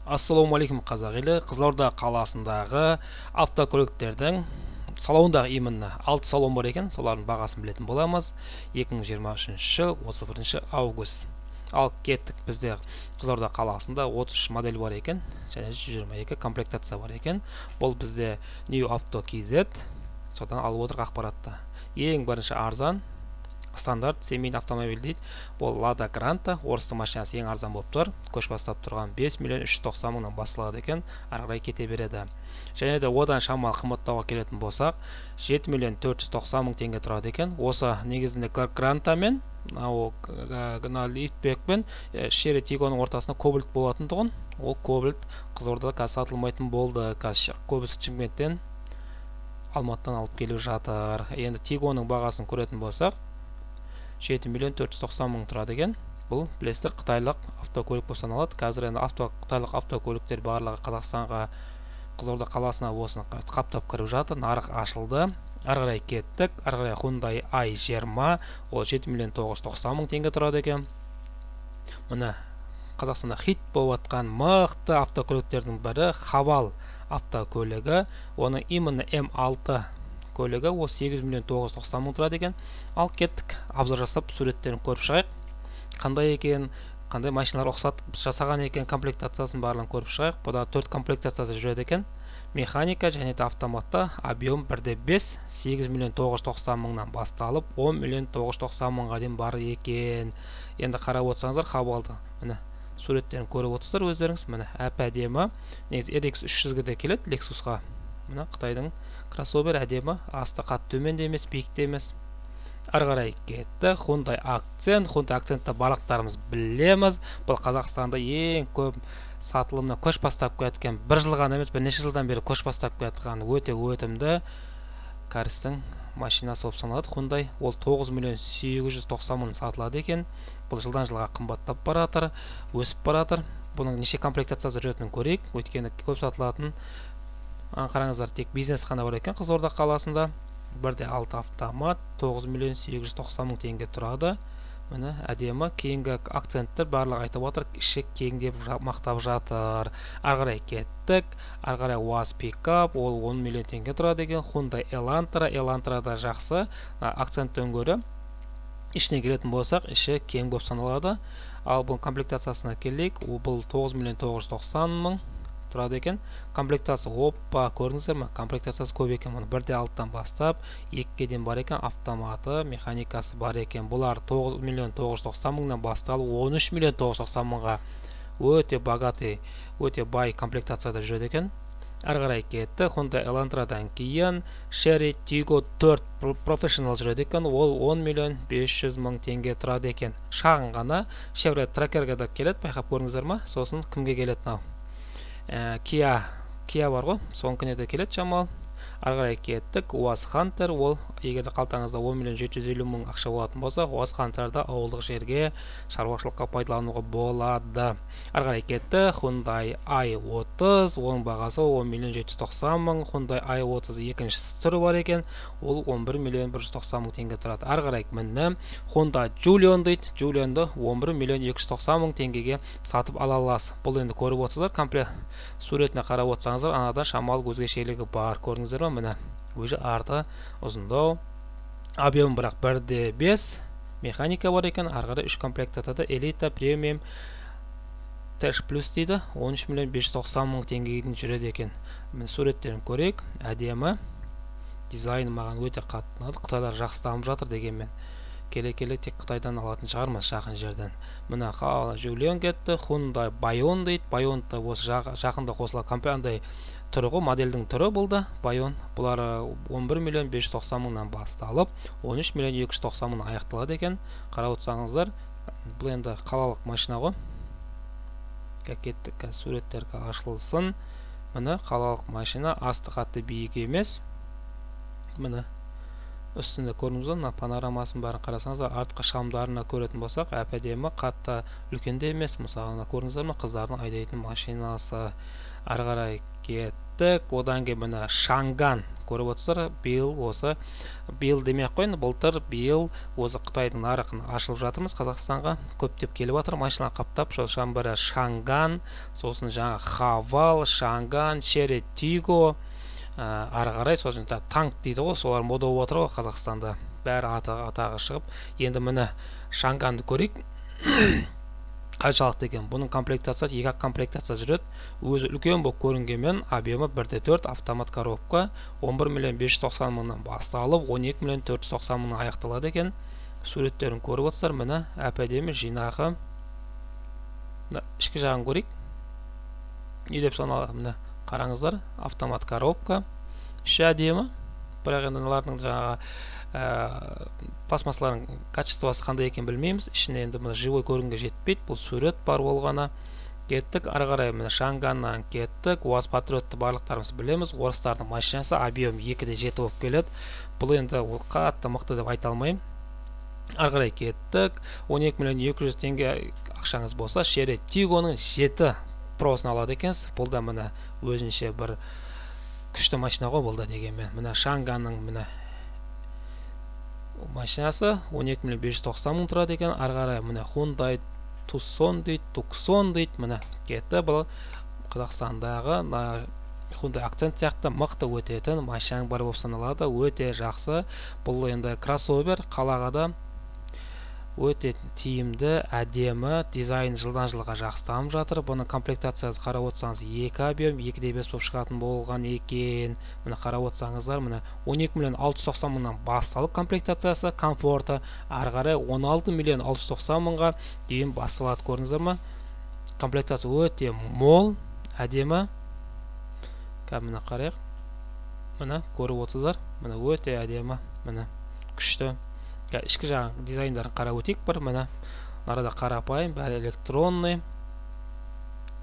Ассалаумағалейкум қазақ елі. Қызылорда қаласындағы автокөліктердің салондағы именно 6 салон бар екен. Солардың бағасын білетін боламыз. 2023 жыл 31 август. Ал кеттік. Бізде Қызылорда қаласында 33 модель бар екен, және 122 комплектация бар екен. Бұл бізде New Auto KZ. Содан алып отырық ақпаратты. Ең бірінші арзан стандарт семейный автомобиль дейді. Бұл Lada Granta, орыстың машинасы ең арзан болып тұр. Көш бастап тұрған 5 миллион 390 мыңнан басталады екен, ары қарай кете береді. Және де одан шамалы қымбаттауға келетін болсақ, 7 миллион 490 мың теңге тұрады екен. Осы негізінде Granta мен лифтбекпен Sherry Tigoның ортасында кобальт болатын тұғын. Ол кобальт Қызылордада қазір сатылмайтын болды. Көбісі Шымкенттен, Алматыдан алып келіп жатыр. Енді Tigoның бағасын көретін болсақ, 7 миллион 490 мың тұрады екен. Бұл білесіздер қытайлық автокөлік болып саналады. Қазір енді қытайлық автокөліктер барлығы Қазақстанға, Қызылорда қаласына осыны қаптап кіріп жатыр. Нарық ашылды. Ары қарай кеттік. Ары қарай Hyundai i20, ол 7 миллион 990 мың теңге тұрады екен. Міне Қазақстанда хит болып жатқан мықты автокөліктердің бірі Haval автокөлігі. Оның именно М6 көлігі ол 8 миллион 990 мың тұрады екен. Ал кеттік, обзор жасап суреттерін көріп шығайық. Қандай екен, қандай машиналар ұқсат жасаған екен, комплектациясын барлығын көріп шығайық. Бұда 4 комплектациясы жүреді екен. Механика және де автоматта объем 1/5, 8 миллион 990 мыңнан басталып 10 миллион 990 мыңға дейін бар екен. Енді қарап отырсаңыздар Havalды. Міне суреттерін көріп отырсыздар өздеріңіз. Міне әп-әдемі. Негізі RX 300-ге келеді Lexusқа. Міне Қытайдың кроссовер әдемі, асты қатты төмен де емес, биік те емес. Ары қарай кетті. Hyundai Accent. Hyundai Accent'ті барлықтарымыз білеміз. Бұл Қазақстанда ең көп сатылымына көш бастап кеткен, бір жыл ғана емес, бірнеше жылдан бері көш бастап кеткен өте өтімді кәрістің машинасы болып саналады. Hyundai ол 9 миллион 890 мың сатылады екен. Бұл жылдан жылға қымбаттап баратыр, өсіп баратыр. Бұның неше комплектациясы жүретінін көрейік. Өйткені көп сатылатын, қараңыздар, тек бизнес қана бар екен Қызылорда қаласында. 1/6 автомат 9 миллион 890 мың теңге тұрады. Міне әдемі. Кейінгі акценттер барлығы айтып отыр, іші кең деп мақтап жатыр. Ары қарай кеттік. Ары қарай УАЗ пикап, ол 10 миллион теңге тұрады екен. Hyundai Elantra да жақсы. Акценттен гөрі ішіне келетін болсақ, іші кең болып саналады. Ал бұл комплектациясына келейік. Бұл 9 миллион 990 мың тұрады екен. Комплектациясы оппа, көрдіңіздер ме? Комплектациясы көп екен. 1/6-тан бастап 2-ге дейін бар екен. Автоматы, механикасы бар екен. Бұлар 9 миллион 990 мыңнан басталып 13 миллион 990 мыңға өте богатый, өте бай комплектацияда жүреді екен. Ары қарай кетті. Hyundai Elantрадан кейін Sherry Tigo 4 Professional жүреді екен. Ол 10 миллион 500 мың теңге тұрады екен. Шағын ғана. Chevrolet Tracker'ға да келеді, байқап көріңіздер ма? Сосын кімге келеді мынау? Kia бар ғой, соңғыне де келеді шамалы. Ары қарай кеттік. УАЗ Hunter, ол егерде қалтаңызда 10 миллион 750 мың ақша болатын болса, УАЗ Hunter'да ауылдық жерге, шаруашылыққа пайдалануға болады. Ары қарай кетті. Hyundai i30, оның бағасы 10 миллион 790 мың. Hyundai i30 екінші түрі бар екен, ол 11 миллион 190 мың теңге тұрады. Ары қарай міні Hyundai Julion дейді. Julionды 11 миллион 290 мың теңгеге сатып ала аласыз. Бұл енді көріп отырсыздар, комплект суретіне қарап отырсаңыздар, анада шамалы өзгешелігі бар. Көрдіңіздер ме? Міне өзі арты ұзындау, объем бірақ 1/5, механика бар екен. Ары қарай 3 комплектацияда Elite Premium Dash Plus дейді. 13 миллион 590 мың теңгеден жүреді екен. Мен суреттерін көрейік. Әдемі. Дизайны маған өте қатты ұнады. Қытайлар жақсы дамып жатыр дегенмен. Келе-келе тек Қытайдан алатын шығармыз жақын жерден. Мына Julion кетті. Hyundai Bayon дейді. Bayon да осы жақында қосылған компания түрі ғой, модельдің түрі бұл да Bayon. Бұлар 11 миллион 590 мыңнан басталып 13 миллион 290 мыңнан аяқталады екен. Қарап отырсаңыздар, бұл енді қалалық машина ғой. Кеттік, суреттерге ашылсын. Міне қалалық машина, асты қатты биік емес. Міне үстінде көрдіңіздер, панорамасын бәрін қарасаңыздар, артқы шамдарына көретін болсақ, әп-әдемі, қатты үлкенде емес. Мысалы, көрдіңіздер ме, қыздардың айдайтын машинасы. Ары қарай кеттік. кеттік. Одан кейін міне Шанган көріп отырсыздар. Биыл демей ақ қойын, былтыр биыл осы Қытайдың нарығын ашылып жатырмыз. Қазақстанға көптеп келіп жатыр, машина қаптап. Сосын бірі Шанган, сосын жаңа Хавал, Шанган, Черри Тиго, ары қарай сосын танк дейді ғой, солар мода болып отыр ғой Қазақстанда. Бәрі атағы шығып. Енді міне Шанганды көрейік. Қаншалықты екен? Бұның комплектациясы 2 комплектация жүреді. Өзі үлкен болып көрінгенмен объемы 1/4 автомат коробка 11.590.000-нан басталып 12.490.000-нан аяқталады екен. Суреттерін көріп отырсыздар. Міне әп-әдемі жинақы. Ішкі жағын көрейік. Не деп саналады? Міне қараңыздар, автомат коробка. Іші әдемі. Бірақ енді олардың жаңағы пластмассалардың качествосы қандай екен білмейміз. Ішіне енді мына живой көрінге жетпейді. Бұл сурет бар болғаны. Кеттік, ары қарай міне Шанганнан кеттік. УАЗ Патриотты барлықтарымыз білеміз. Орыстардың машинасы объем 2/7 болып келеді. Бұл енді ол қатты мықты деп айта алмаймын. Ары қарай кеттік. 12.200.000 теңге ақшаңыз болса, Черри Тигоның 7 просын алады екенсіз. Бұл да міне өзінше бір күшті машина ғой бұл да дегенмен. Міне Шанганның міне машинасы 12.590.000 тұрады екен. Ары қарай міне Hyundai Tucson дейді, міне кетті. Бұл Қазақстандағы Hyundai Accent сияқты мықты өтетін машинаның бар болып саналады. Өте жақсы. Бұл енді кроссовер, қалаға да өте тиімді, әдемі, дизайн жылдан жылға жақсы жатыр. Бұның комплектациясы қарап отырсаңыз 2 объем 2/5 болып шығатын болған екен. Міне қарап отырсаңыздар, міне 12.690.000-нан басталып комплектациясы, комфорты, ары қарай 16.690.000-ға дейін басталады. Көрдіңіздер ме? Комплектациясы өте мол, әдемі. Міне қарайық. Міне көріп отырсыздар. Міне өте әдемі, міне күшті. Ішкі жағын дизайндарын қарап өтейік бір. Міне нарада қарапайым, бәрі электронный.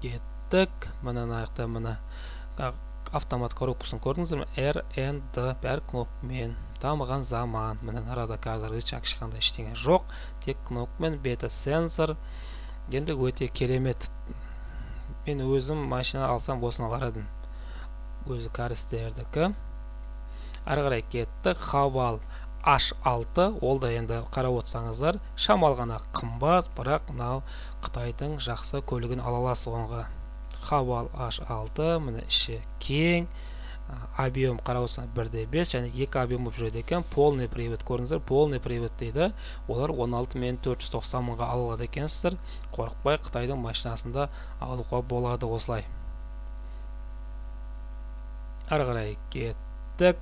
Кеттік. Міне наяқта міне автомат коробкасын көрдіңіздер. R&D бәрі кнопкамен. Дамыған заман. Міне нарада қазір рычаг ешқандай ештеңе жоқ. Тек кнопкамен, бета сенсор. Енді өте керемет. Мен өзім машина алсам осыны алар едім. Өзі кәрістердікі. Ары қарай кеттік. Хавал H6, ол да енді қарап отырсаңыздар, шамалғана қымбат, бірақ мынау Қытайдың жақсы көлігін ала аласыз оңға. Хавал H6, міне іші кең, объем қарап отырсаңыз 1/5 және 2 объем болып жүреді екен. Полный привод көрдіңіздер, полный привод дейді. Олар 16.490.000-ға алады екенсіздер. Қорықпай Қытайдың машинасында алуға болады осылай. Ары қарай кеттік.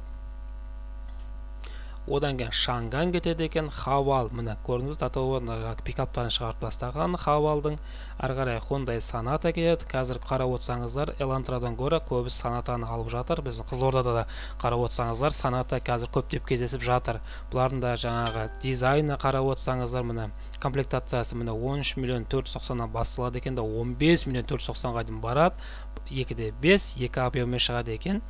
Одан кейін Шанган кетеді екен. Хавал, міне көрдіңіз, татуы пикаптарын шығарып тастаған Хавалдың. Ары қарай Hyundai Sonata кетеді. Қазір қарап отырсаңыздар, Элантрадан гөрі көбісі Sonatаны алып жатыр. Біздің Қызылордада да қарап отырсаңыздар, Sonata қазір көптеп кездесіп жатыр. Бұлардың да жаңағы дизайны қарап отырсаңыздар, міне комплектациясы міне 13.490.000-нан басталады екен, 15.490.000-ға дейін барады. 2/5, 2 объеммен шығады екен.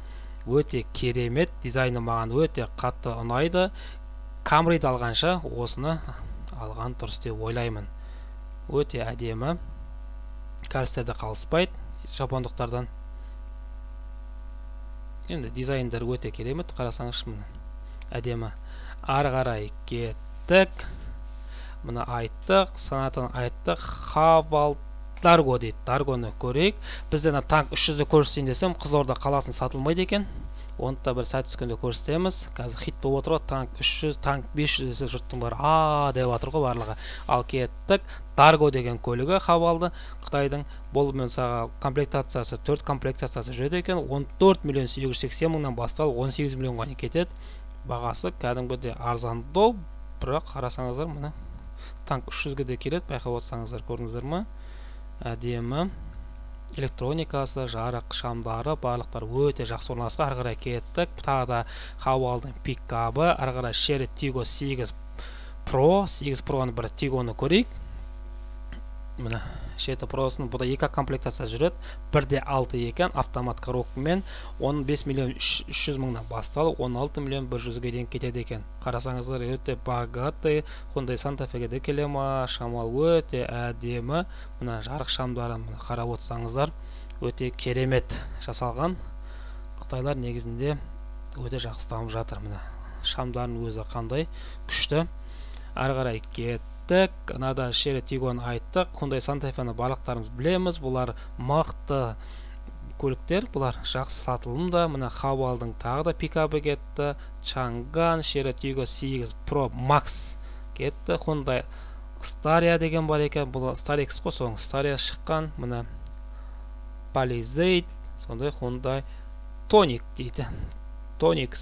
Өте керемет, дизайны маған өте қатты ұнайды. Камриді алғанша осыны алған дұрыс деп ойлаймын. Өте әдемі. Кәрістерді қалыспайды жапондықтардан. Енді дизайндары өте керемет, қарасаңыз міне әдемі. Ары қарай кеттік. Мына айттық, Sonatаны айттық. Хавал Дарго дейді. Даргоны көрейік. Бізден танк 300-ді көрсетейін десем, Қызылорда қаласын сатылмайды екен. Оны да бір сәт түскенде көрсетеміз. Қазір хит болып отыр ғой, танк 300, танк 500 десе жұрттың бары деп отыр ғой барлығы. Ал кеттік. Дарго деген көлігі Хавалды Қытайдың. Бұл менсаға комплектациясы 4 комплектациясы жүреді екен. 14.880.000-нан басталып 18 миллионға кетеді. Бағасы кәдімгідей арзандау, бірақ қарасаңыздар міне танк 300-ге де келеді. Байқап отырсаңыздар, көрдіңіздер ме? Әдемі. Электроникасы, жарық, шамдары, барлықтар өте жақсы орналасқан. Ары қарай кеттік. Тағы да Хавалдың пикабы. Ары қарай Черри Тиго 8 Pro. 8 Pro'ны бір Тигоны көрейік. Міне 7 Pro'сын, бұда 2 комплектация жүреді. 1/6 екен, автомат коробкамен 15.300.000-нан басталып 16.100.000-ге дейін кетеді екен. Қарасаңыздар, өте богатый. Hyundai Santa Fe'ге де келе ма, шамал өте әдемі. Мына жарық шамдары қарап отырсаңыздар, өте керемет жасалған. Қытайлар негізінде өте жақсы дамып жатыр. Міне шамдардың өзі қандай күшті. Ары қарай кеттік. Мынада Chery Tiggo'ны айттық. Hyundai Santa Fe'ны барлықтарымыз білеміз. Бұлар мықты көліктер, бұлар жақсы сатылымда. Мына Haval'дың тағы да пикабы кетті. Chang'an, Chery Tiggo 8 Pro Max кетті. Hyundai Staria деген бар екен. Бұл Staria X қой, соң Staria шыққан. Мына Palisade, сондай Hyundai Tonic дейді. Tonic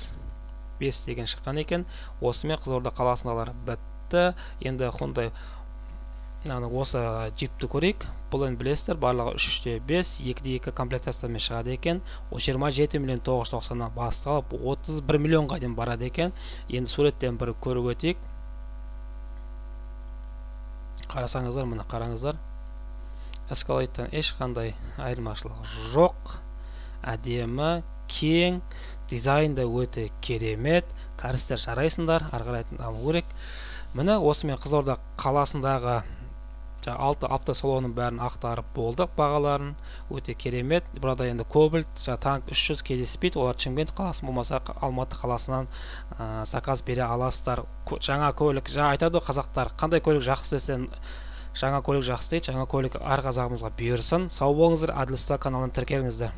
5 деген шыққан екен. Осымен Қызылорда қаласындалар бітті. Енді Hyundai осы джипті көрейік. Бұл енді білесіздер, барлығы 3/5, 2/2 комплектациямен шығады екен. 27.990-нан басталып 31 миллионға дейін барады екен. Енді суреттен бір көріп өтейік. Қарасаңыздар, мына қараңыздар. Escalade'дан ешқандай айырмашылығы жоқ. Әдемі, кең, дизайнда өте керемет. Кәрістер жарайсыңдар, ары қарай даму керек. Міне осымен Қызылорда қаласындағы 6 автосалонның бәрін ақтарып болдық, бағаларын өте керемет. Burada енді Cobalt, Tank 300 кездеспейді. Олар Шымкент қаласы болмаса Алматы қаласынан заказ бере аласыздар. Жаңа көлік, жаңа айтады қазақтар, қандай көлік жақсы десең, жаңа көлік жақсы дейді. Жаңа көлік ар қазағымызға бұйырсын. Сау болыңыздар, Әділ Ұста каналына тіркеліңіздер.